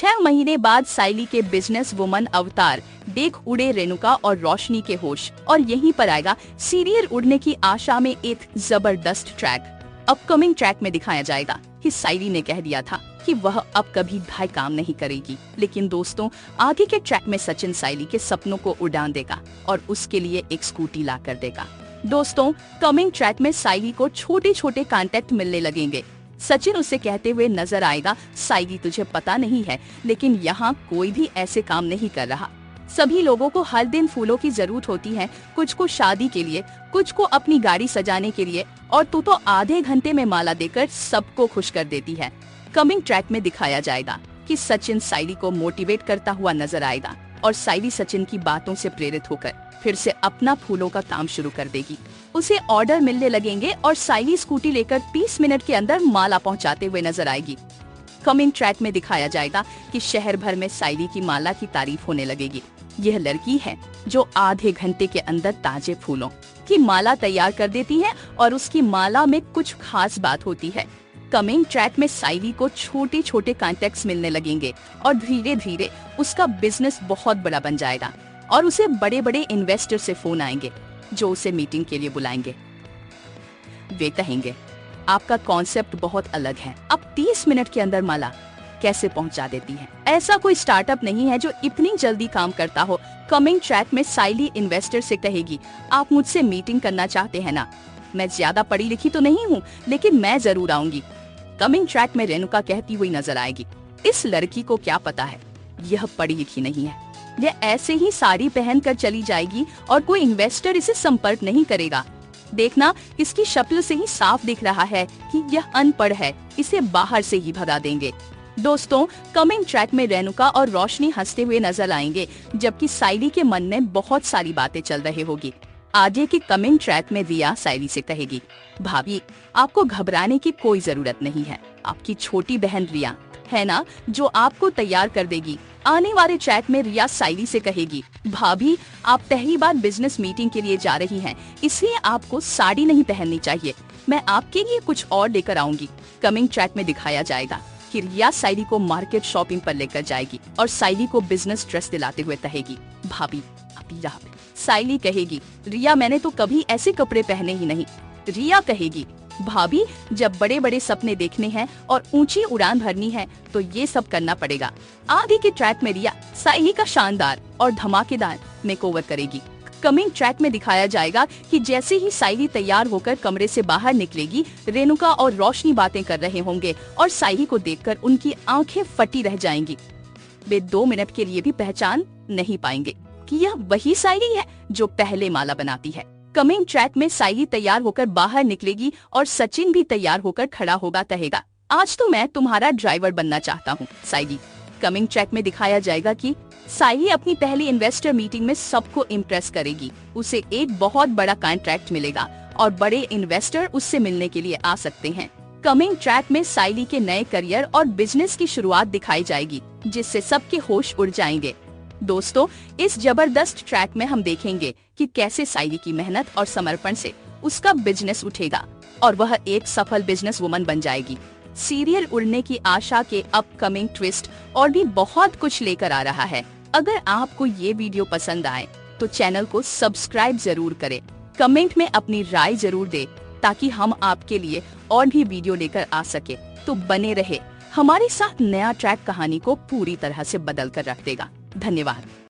6 महीने बाद साइली के बिजनेस वुमन अवतार देख उड़े रेणुका और रोशनी के होश। और यहीं पर आएगा सीरियल उड़ने की आशा में एक जबरदस्त ट्रैक। अपकमिंग ट्रैक में दिखाया जाएगा कि साइली ने कह दिया था कि वह अब कभी भाई काम नहीं करेगी, लेकिन दोस्तों आगे के ट्रैक में सचिन साइली के सपनों को उड़ान देगा और उसके लिए एक स्कूटी ला कर देगा। दोस्तों कमिंग ट्रैक में साइली को छोटे छोटे कॉन्टेक्ट मिलने लगेंगे। सचिन उसे कहते हुए नजर आएगा, साइली तुझे पता नहीं है, लेकिन यहाँ कोई भी ऐसे काम नहीं कर रहा। सभी लोगों को हर दिन फूलों की जरूरत होती है, कुछ को शादी के लिए, कुछ को अपनी गाड़ी सजाने के लिए, और तू तो आधे घंटे में माला देकर सबको खुश कर देती है। कमिंग ट्रैक में दिखाया जाएगा कि सचिन साइली को मोटिवेट करता हुआ नजर आएगा और साइली सचिन की बातों से प्रेरित होकर फिर से अपना फूलों का काम शुरू कर देगी। उसे ऑर्डर मिलने लगेंगे और साइली स्कूटी लेकर 30 मिनट के अंदर माला पहुंचाते हुए नजर आएगी। कमिंग ट्रैक में दिखाया जाएगा कि शहर भर में साइली की माला की तारीफ होने लगेगी। यह लड़की है जो आधे घंटे के अंदर ताजे फूलों की माला तैयार कर देती है और उसकी माला में कुछ खास बात होती है। कमिंग ट्रैक में साइली को छोटे छोटे कॉन्टेक्ट्स मिलने लगेंगे और धीरे धीरे उसका बिजनेस बहुत बड़ा बन जाएगा और उसे बड़े बड़े इन्वेस्टर से फोन आएंगे जो उसे मीटिंग के लिए बुलाएंगे। वे कहेंगे, आपका कॉन्सेप्ट बहुत अलग है, अब 30 मिनट के अंदर माला कैसे पहुंचा देती है? ऐसा कोई स्टार्टअप नहीं है जो इतनी जल्दी काम करता हो। कमिंग ट्रैक में साइली इन्वेस्टर से कहेगी, आप मुझसे मीटिंग करना चाहते हैं ना? मैं ज्यादा पढ़ी लिखी तो नहीं हूँ, लेकिन मैं जरूर आऊंगी। कमिंग ट्रैक में रेणुका कहती हुई नजर आएगी, इस लड़की को क्या पता है, यह पढ़ी लिखी नहीं है, यह ऐसे ही साड़ी पहन कर चली जाएगी और कोई इन्वेस्टर इसे संपर्क नहीं करेगा। देखना, इसकी शक्ल से ही साफ दिख रहा है कि यह अनपढ़ है, इसे बाहर से ही भगा देंगे। दोस्तों कमिंग ट्रैक में रेणुका और रोशनी हंसते हुए नजर आएंगे, जबकि साइली के मन में बहुत सारी बातें चल रही होगी। आगे की कमिंग ट्रैक में रिया साइली से कहेगी, भाभी आपको घबराने की कोई जरूरत नहीं है, आपकी छोटी बहन रिया है ना जो आपको तैयार कर देगी। आने वाले ट्रैक में रिया साइली से कहेगी, भाभी आप पहली बार बिजनेस मीटिंग के लिए जा रही हैं, इसलिए आपको साड़ी नहीं पहननी चाहिए, मैं आपके लिए कुछ और लेकर आऊंगी। कमिंग ट्रैक में दिखाया जाएगा कि रिया साइली को मार्केट शॉपिंग पर लेकर जाएगी और साइली को बिजनेस ड्रेस दिलाते हुए कहेगी, भाभी आप यहाँ पे। साइली कहेगी, रिया मैंने तो कभी ऐसे कपड़े पहने ही नहीं। रिया कहेगी, भाभी जब बड़े बड़े सपने देखने हैं और ऊंची उड़ान भरनी है तो ये सब करना पड़ेगा। आगे के ट्रैक में रिया साइली का शानदार और धमाकेदार मेकओवर करेगी। कमिंग ट्रैक में दिखाया जाएगा कि जैसे ही साइली तैयार होकर कमरे से बाहर निकलेगी, रेणुका और रोशनी बातें कर रहे होंगे और साइली को देखकर उनकी आंखें फटी रह जाएंगी। वे 2 मिनट के लिए भी पहचान नहीं पाएंगे कि यह वही साइली है जो पहले माला बनाती है। कमिंग ट्रैक में साइली तैयार होकर बाहर निकलेगी और सचिन भी तैयार होकर खड़ा होगा, कहेगा, आज तो मैं तुम्हारा ड्राइवर बनना चाहता हूँ साइली। कमिंग ट्रैक में दिखाया जाएगा कि साइली अपनी पहली इन्वेस्टर मीटिंग में सबको इम्प्रेस करेगी। उसे एक बहुत बड़ा कॉन्ट्रैक्ट मिलेगा और बड़े इन्वेस्टर उससे मिलने के लिए आ सकते हैं। कमिंग ट्रैक में साइली के नए करियर और बिजनेस की शुरुआत दिखाई जाएगी, जिससे सबके होश उड़ जाएंगे। दोस्तों इस जबरदस्त ट्रैक में हम देखेंगे कि कैसे साइली की मेहनत और समर्पण से उसका बिजनेस उठेगा और वह एक सफल बिजनेस वुमन बन जाएगी। सीरियल उड़ने की आशा के अपकमिंग ट्विस्ट और भी बहुत कुछ लेकर आ रहा है। अगर आपको ये वीडियो पसंद आए तो चैनल को सब्सक्राइब जरूर करें, कमेंट में अपनी राय जरूर दें ताकि हम आपके लिए और भी वीडियो लेकर आ सके। तो बने रहे हमारे साथ, नया ट्रैक कहानी को पूरी तरह से बदल कर रख देगा। धन्यवाद।